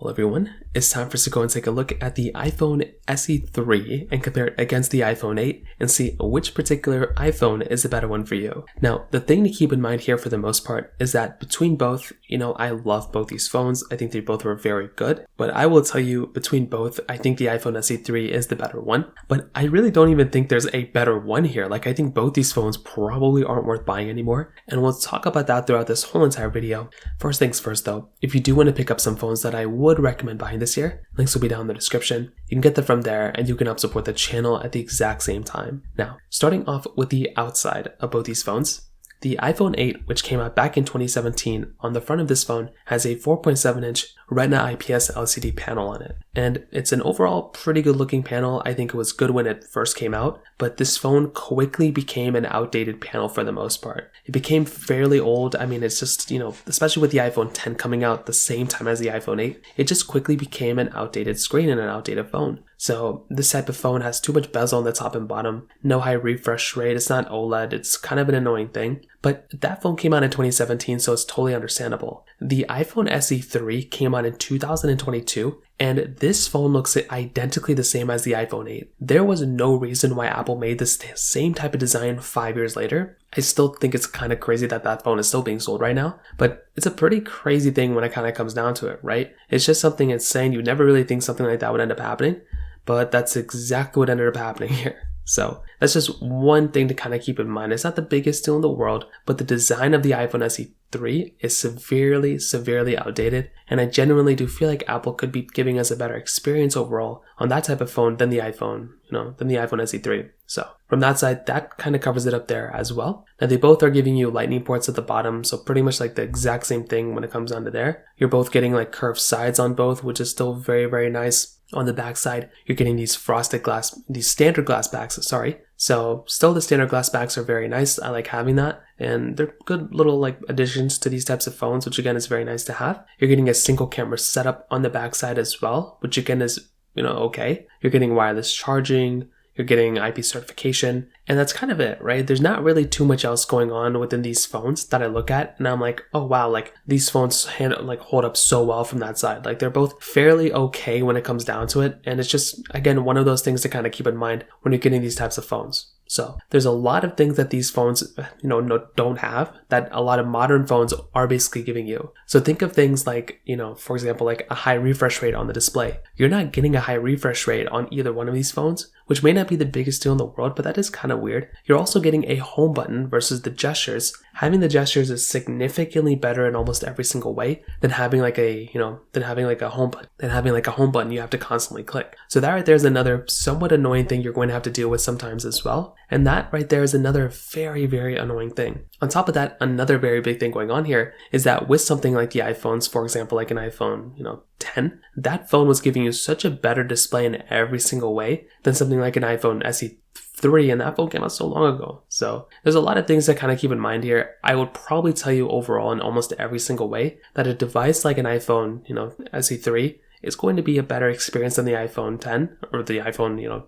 Hello everyone, it's time for us to go and take a look at the iPhone SE3 and compare it against the iPhone 8 and see which particular iPhone is the better one for you. Now, the thing to keep in mind here for the most part is that between both, I love both these phones. I think they both were very good, but I will tell you between both, I think the iPhone SE3 is the better one, but I really don't even think there's a better one here. Like, I think both these phones probably aren't worth buying anymore, and we'll talk about that throughout this whole entire video. First things first though, if you do want to pick up some phones that I would recommend buying this year, links will be down in the description. You can get them from there and you can help support the channel at the exact same time. Now, starting off with the outside of both these phones, the iPhone 8, which came out back in 2017, on the front of this phone has a 4.7-inch Retina IPS LCD panel on it. And it's an overall pretty good looking panel. I think it was good when it first came out, but this phone quickly became an outdated panel for the most part. It became fairly old. I mean, it's just, especially with the iPhone 10 coming out the same time as the iPhone 8, it just quickly became an outdated screen and an outdated phone. So this type of phone has too much bezel on the top and bottom, no high refresh rate, it's not OLED, it's kind of an annoying thing. But that phone came out in 2017, so it's totally understandable. The iPhone SE3 came out in 2022, and this phone looks identically the same as the iPhone 8. There was no reason why Apple made this same type of design 5 years later. I still think it's kind of crazy that that phone is still being sold right now, but it's a pretty crazy thing when it kind of comes down to it, right? It's just something insane. You never really think something like that would end up happening, but that's exactly what ended up happening here. So that's just one thing to kind of keep in mind. It's not the biggest deal in the world, but the design of the iPhone SE3 is severely outdated. And I genuinely do feel like Apple could be giving us a better experience overall on that type of phone than the iPhone, than the iPhone SE3. So from that side, that kind of covers it up there as well. Now they both are giving you lightning ports at the bottom. So pretty much like the exact same thing when it comes down to there. You're both getting like curved sides on both, which is still very nice. On the back side, you're getting these standard glass backs, So still the standard glass backs are very nice. I like having that. And they're good little additions to these types of phones, which again is very nice to have. You're getting a single camera setup on the back side as well, which again is, okay. You're getting wireless charging. You're getting IP certification, and that's kind of it, right? There's not really too much else going on within these phones that I look at, and I'm like, oh wow, these phones hold up so well from that side. They're both fairly okay when it comes down to it, and it's just, again, one of those things to kind of keep in mind when you're getting these types of phones. So there's a lot of things that these phones, don't have that a lot of modern phones are basically giving you. So think of things like, for example, like a high refresh rate on the display. You're not getting a high refresh rate on either one of these phones, which may not be the biggest deal in the world, but that is kind of weird. You're also getting a home button versus the gestures. Having the gestures is significantly better in almost every single way than having a home button you have to constantly click. So that right there is another somewhat annoying thing you're going to have to deal with sometimes as well. And that right there is another very annoying thing. On top of that, another very big thing going on here is that with something like the iPhones, for example, like an iPhone, 10, that phone was giving you such a better display in every single way than something like an iPhone SE3, and that phone came out so long ago. So there's a lot of things to kind of keep in mind here. I would probably tell you overall in almost every single way that a device like an iPhone, SE3 is going to be a better experience than the iPhone 10 or the iPhone,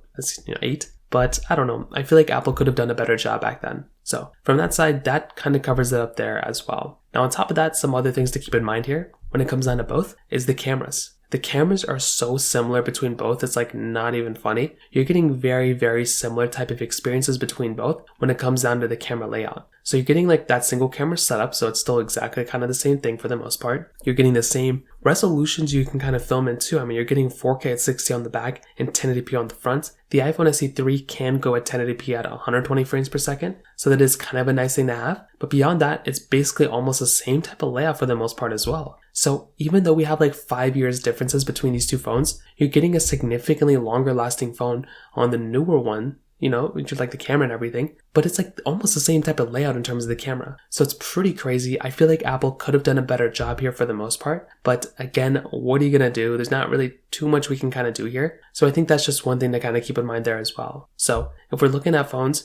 8. But I don't know. I feel like Apple could have done a better job back then. So from that side, that kind of covers it up there as well. Now on top of that, some other things to keep in mind here when it comes down to both is the cameras. The cameras are so similar between both, it's not even funny. You're getting very similar type of experiences between both when it comes down to the camera layout. So you're getting that single camera setup, so it's still exactly kind of the same thing for the most part. You're getting the same resolutions you can kind of film into. I mean, you're getting 4K at 60 on the back and 1080p on the front. The iPhone SE3 can go at 1080p at 120 frames per second, so that is kind of a nice thing to have. But beyond that, it's basically almost the same type of layout for the most part as well. So even though we have 5 years differences between these two phones, you're getting a significantly longer lasting phone on the newer one, which is the camera and everything, but it's almost the same type of layout in terms of the camera. So it's pretty crazy. I feel like Apple could have done a better job here for the most part, but again, what are you going to do? There's not really too much we can kind of do here. So I think that's just one thing to kind of keep in mind there as well. So if we're looking at phones,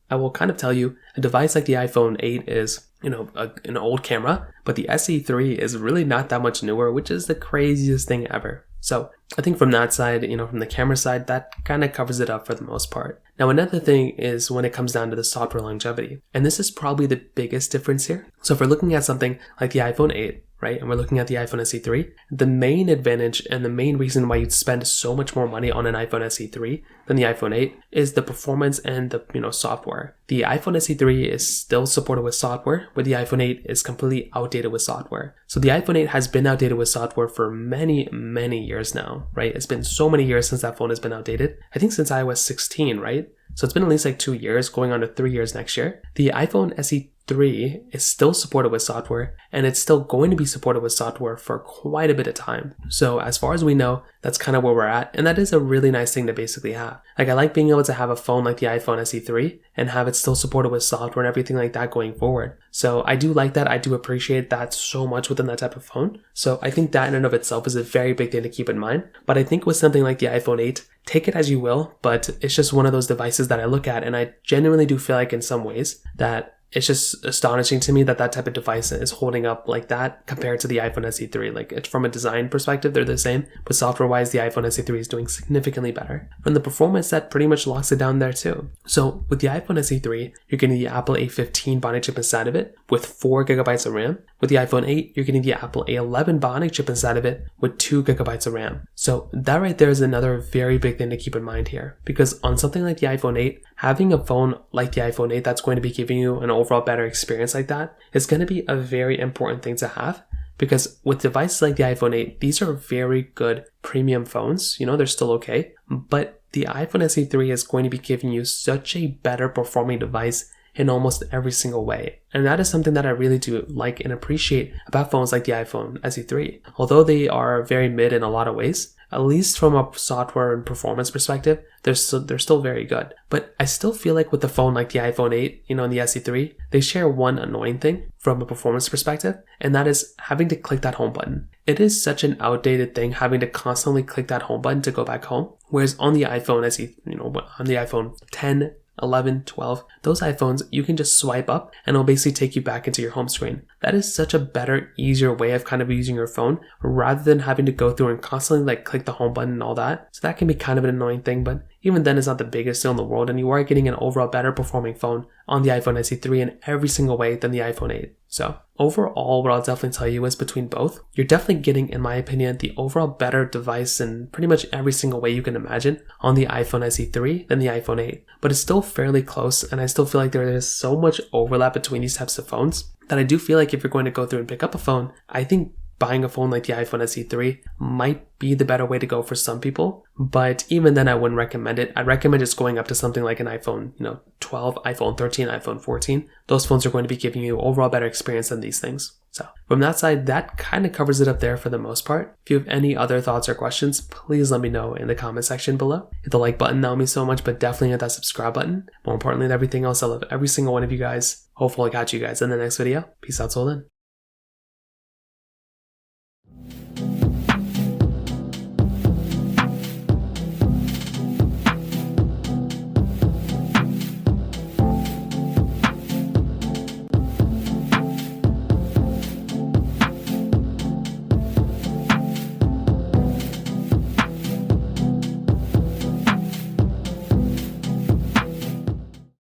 I will kind of tell you a device like the iPhone 8 is, an old camera, but the SE3 is really not that much newer, which is the craziest thing ever. So I think from that side, from the camera side, that kind of covers it up for the most part. Now, another thing is when it comes down to the software longevity, and this is probably the biggest difference here. So if we're looking at something like the iPhone 8, right, and we're looking at the iPhone SE3, the main advantage and the main reason why you'd spend so much more money on an iPhone SE3 than the iPhone 8 is the performance and the software. The iPhone SE3 is still supported with software, but the iPhone 8 is completely outdated with software. So the iPhone 8 has been outdated with software for many, many years now, right? It's been so many years since that phone has been outdated. I think since iOS 16, right? So it's been at least like 2 years, going on to 3 years next year. The iPhone SE3 is still supported with software, and it's still going to be supported with software for quite a bit of time. So as far as we know, that's kind of where we're at, and that is a really nice thing to basically have. Like, I like being able to have a phone like the iPhone SE3 and have it still supported with software and everything like that going forward. So I do like that. I do appreciate that so much within that type of phone. So I think that in and of itself is a very big thing to keep in mind. But I think with something like the iPhone 8, take it as you will, but it's just one of those devices that I look at, and I genuinely do feel like in some ways that it's just astonishing to me that that type of device is holding up like that compared to the iPhone SE3. Like, it's from a design perspective, they're the same, but software-wise, the iPhone SE3 is doing significantly better. From the performance, that pretty much locks it down there too. So with the iPhone SE3, you're getting the Apple A15 Bionic chip inside of it with 4GB of RAM. With the iPhone 8, you're getting the Apple A11 Bionic chip inside of it with 2GB of RAM. So that right there is another very big thing to keep in mind here, because on something like the iPhone 8, having a phone like the iPhone 8 that's going to be giving you an overall better experience like that is going to be a very important thing to have, because with devices like the iPhone 8, these are very good premium phones. They're still okay, but the iPhone SE3 is going to be giving you such a better performing device in almost every single way. And that is something that I really do like and appreciate about phones like the iPhone SE3. Although they are very mid in a lot of ways, at least from a software and performance perspective, they're still very good. But I still feel like with a phone like the iPhone 8, and the SE3, they share one annoying thing from a performance perspective, and that is having to click that home button. It is such an outdated thing, having to constantly click that home button to go back home. Whereas on the iPhone on the iPhone 10, 11, 12, those iPhones, you can just swipe up and it'll basically take you back into your home screen. That is such a better, easier way of kind of using your phone rather than having to go through and constantly click the home button and all that. So that can be kind of an annoying thing, but even then it's not the biggest deal in the world, and you are getting an overall better performing phone on the iPhone SE3 in every single way than the iPhone 8. So overall, what I'll definitely tell you is between both, you're definitely getting, in my opinion, the overall better device in pretty much every single way you can imagine on the iPhone SE3 than the iPhone 8. But it's still fairly close, and I still feel like there is so much overlap between these types of phones that I do feel like if you're going to go through and pick up a phone, I think buying a phone like the iPhone SE3 might be the better way to go for some people. But even then, I wouldn't recommend it. I'd recommend just going up to something like an iPhone 12, iPhone 13, iPhone 14. Those phones are going to be giving you overall better experience than these things. So from that side, that kind of covers it up there for the most part. If you have any other thoughts or questions, please let me know in the comment section below. Hit the like button, that would mean so much, but definitely hit that subscribe button. More importantly than everything else, I love every single one of you guys. Hopefully I'll catch you guys in the next video. Peace out till then.